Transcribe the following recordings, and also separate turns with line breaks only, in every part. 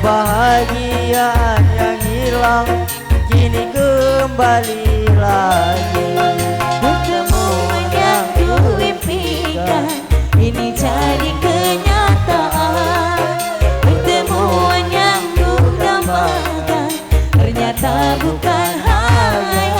kebahagiaan yang hilang kini kembali lagi.
Pertemuan yang kuimpikan ini jadi kenyataan. Pertemuan yang kudambakan ternyata bukan hayalan.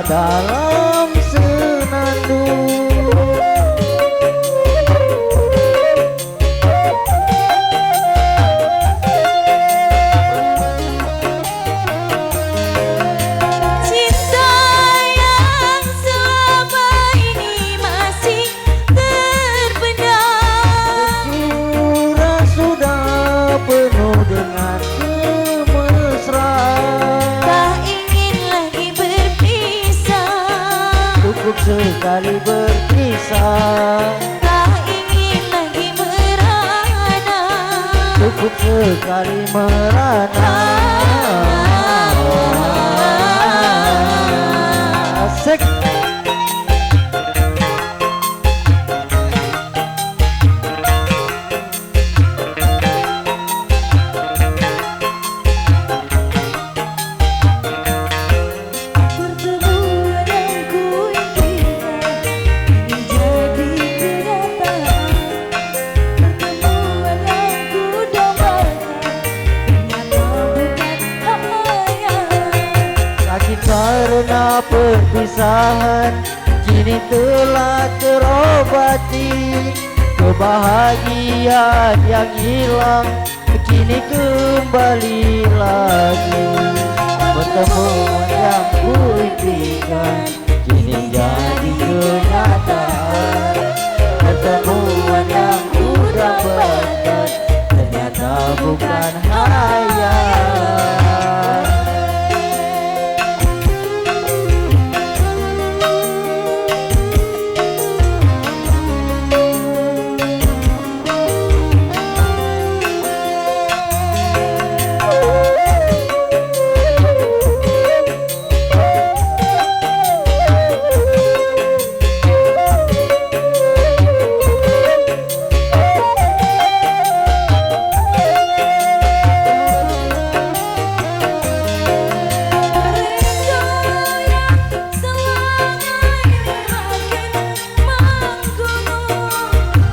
Dalam senandung
cinta yang selama ini masih terpendam,
Jurang sudah penuh dengan kemesraan.
tak ingin lagi berpisah,
Cukup sekali berpisah,
tak ingin lagi merana.
cukup sekali merana. Asik.
Pertemuan yang kuimpikan ini jadi kenyataan. Pertemuan yang kudambakan ternyata bukan hayalan.
Sakit karena perpisahan kini telah terobati. Kebahagiaan yang hilang kini kembali lagi. Pertemuan yang kuimpikan kini jadi kenyataan. Pertemuan yang kudambakan ternyata bukan hayalan.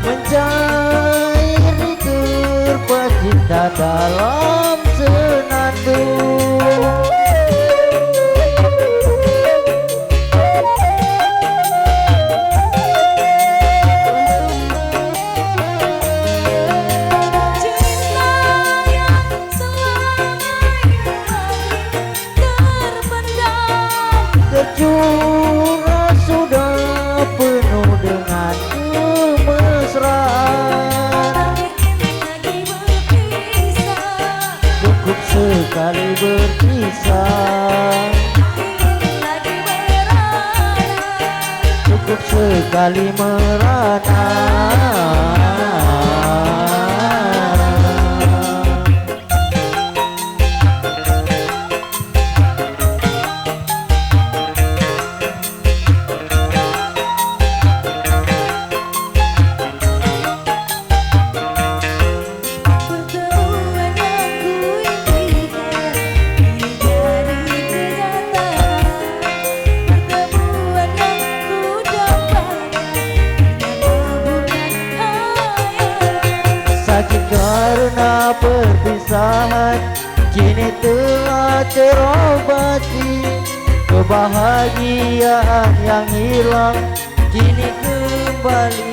Mencair terpacinta dalam senandung.
Cinta yang selama ini terpendam,
Tercurah sudah penuh dengan kemesraan.
tak ingin lagi berpisah,
Cukup sekali berpisah,
ingin lagi merana.
cukup sekali merana.
Pertemuan yang kuimpikan ini jadi kenyataan. Pertemuan yang kudambakan ternyata bukan hayalan.
Sakit karena perpisahan kini telah terobati. Kebahagiaan yang hilang kini kembali